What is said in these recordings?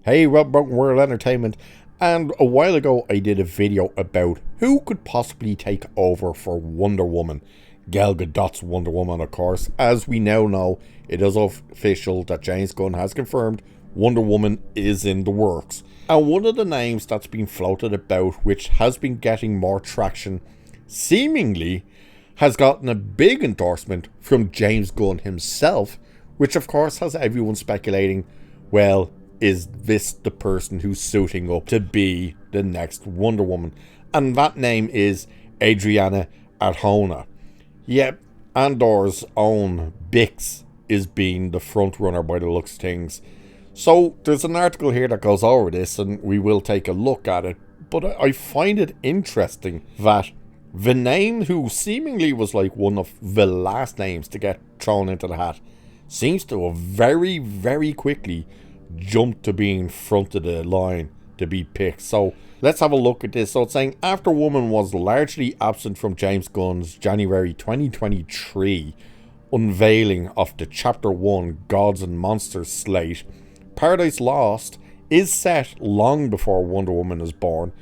Hey, Rob Broken World Entertainment, and a while ago I did a video about who could possibly take over for Wonder Woman. Gal Gadot's Wonder Woman, of course. As we now know, it is official that James Gunn has confirmed Wonder Woman is in the works. And one of the names that's been floated about, which has been getting more traction, seemingly has gotten a big endorsement from James Gunn himself, which of course has everyone speculating, well, is this the person who's suiting up to be the next Wonder Woman? And that name is Adria Arjona. Yep, Andor's own Bix is being the front runner by the looks of things. So there's an article here that goes over this and we will take a look at it. But I find it interesting that the name who seemingly was like one of the last names to get thrown into the hat seems to have very, very quickly jumped to being front of the line to be picked. So let's have a look at this. So it's saying after Woman was largely absent from James Gunn's January 2023 unveiling of the Chapter 1 Gods and Monsters slate, Paradise Lost is set long before Wonder Woman is born.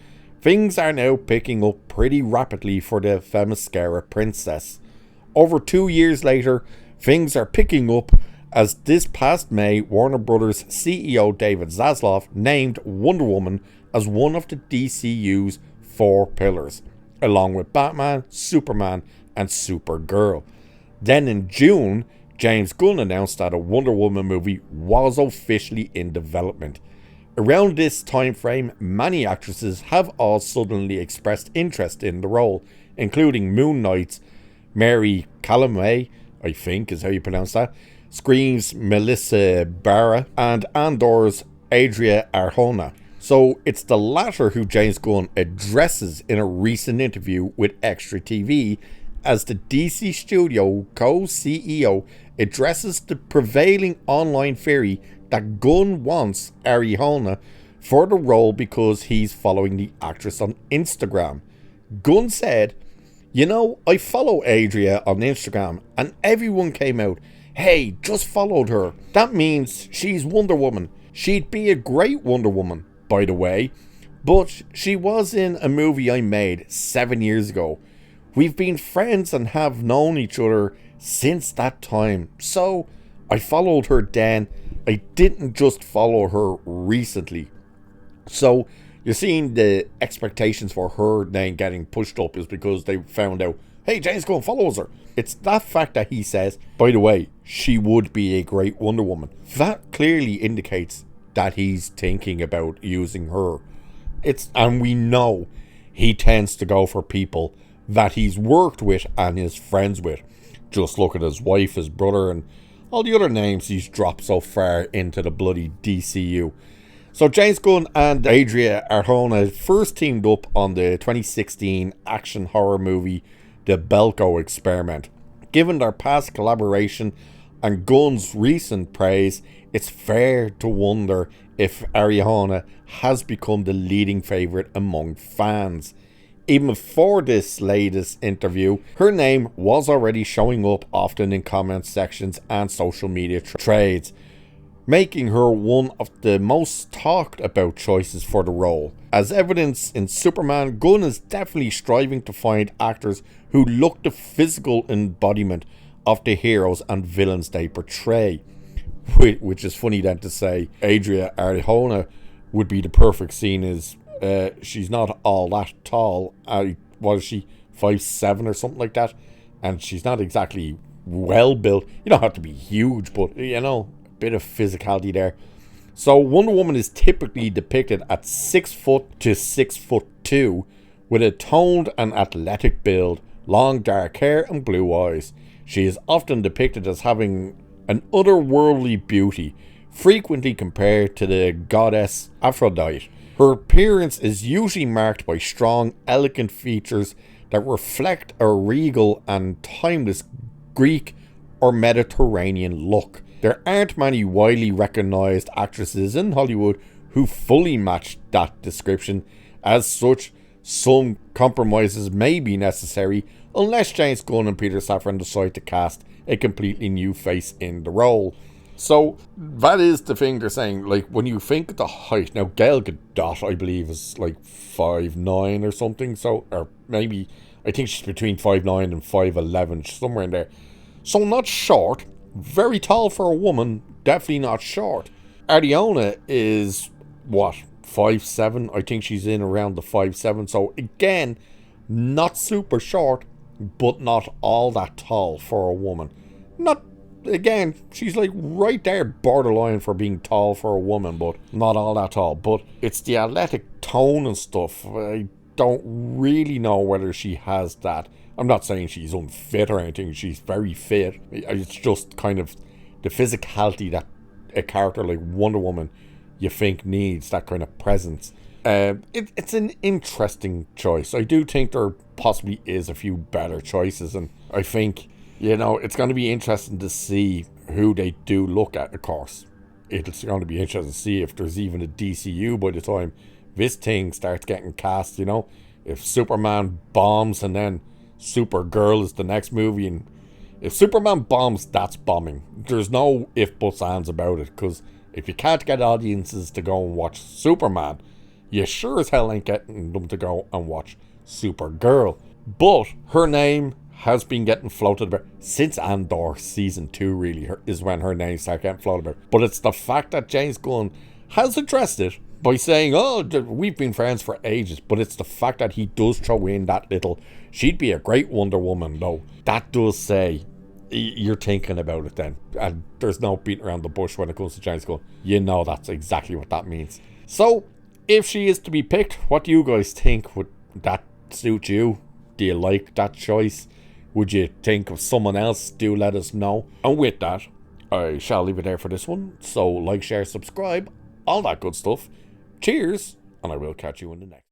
Things are now picking up pretty rapidly for the Themyscira princess. Over 2 years later, things are picking up as this past May, Warner Brothers CEO David Zaslav named Wonder Woman as one of the DCU's 4 pillars, along with Batman, Superman, and Supergirl. Then in June, James Gunn announced that a Wonder Woman movie was officially in development. Around this time frame, many actresses have all suddenly expressed interest in the role, including Moon Knight's Mary Calamay, I think is how you pronounce that, Scream's Melissa Barra, and Andor's Adria Arjona. So it's the latter who James Gunn addresses in a recent interview with Extra TV as the DC Studio co-CEO addresses the prevailing online theory that Gunn wants Arjona for the role because he's following the actress on Instagram. Gunn said, "You know, I follow Adria on Instagram and everyone came out, hey, just followed her. That means she's Wonder Woman. She'd be a great Wonder Woman, by the way. But she was in a movie I made 7 years ago. We've been friends and have known each other since that time. So I followed her then. I didn't just follow her recently." So you're seeing the expectations for her then getting pushed up is because they found out, hey, James Gunn follows her. It's that fact that he says, by the way, she would be a great Wonder Woman. That clearly indicates that he's thinking about using her. And we know he tends to go for people that he's worked with and is friends with. Just look at his wife, his brother, and all the other names he's dropped so far into the bloody DCU. So James Gunn and Adria Arjona first teamed up on the 2016 action horror movie The Belko Experiment. Given their past collaboration and Gunn's recent praise, it's fair to wonder if Arjona has become the leading favourite among fans. Even before this latest interview, her name was already showing up often in comment sections and social media trades, making her one of the most talked about choices for the role. As evidence in Superman, Gunn is definitely striving to find actors who look the physical embodiment of the heroes and villains they portray. Which is funny then to say Adria Arjona would be the perfect scene as she's not all that tall. Was she 5'7" or something like that? And she's not exactly well built. You don't have to be huge, but you know, bit of physicality there. So Wonder Woman is typically depicted at 6 foot to 6'2", with a toned and athletic build, long dark hair and blue eyes. She is often depicted as having an otherworldly beauty, frequently compared to the goddess Aphrodite. Her appearance is usually marked by strong, elegant features that reflect a regal and timeless Greek or Mediterranean look. There aren't many widely recognised actresses in Hollywood who fully match that description. As such, some compromises may be necessary unless James Gunn and Peter Safran decide to cast a completely new face in the role. So that is the thing they're saying. Like, when you think of the height, now Gal Gadot, I believe, is like 5'9" or something. So, or maybe, I think she's between 5'9" and 5'11", somewhere in there. So not short, very tall for a woman, definitely not short. Arjona is what, 5'7"? I think she's in around the 5'7". So again, not super short, but not all that tall for a woman. Not, again, she's like right there borderline for being tall for a woman, but not all that tall. But it's the athletic tone and stuff. I don't really know whether she has that. I'm not saying she's unfit or anything. She's very fit. It's just kind of the physicality that a character like Wonder Woman you think needs, that kind of presence. It's an interesting choice. I do think there possibly is a few better choices, and I think, it's going to be interesting to see who they do look at, of course. It's going to be interesting to see if there's even a DCU by the time this thing starts getting cast, If Superman bombs and then Supergirl is the next movie, and if Superman bombs, that's bombing. There's no if, buts, ands about it, because if you can't get audiences to go and watch Superman, you sure as hell ain't getting them to go and watch Supergirl. But her name has been getting floated about since Andor season 2, really, is when her name started getting floated about. But it's the fact that James Gunn has addressed it by saying, we've been friends for ages. But it's the fact that he does throw in that little, she'd be a great Wonder Woman, though. That does say, you're thinking about it then. And there's no beating around the bush when it comes to James Gunn. That's exactly what that means. So, if she is to be picked, what do you guys think? Would that suit you? Do you like that choice? Would you think of someone else? Do let us know. And with that, I shall leave it there for this one. So, like, share, subscribe, all that good stuff. Cheers, and I will catch you in the next.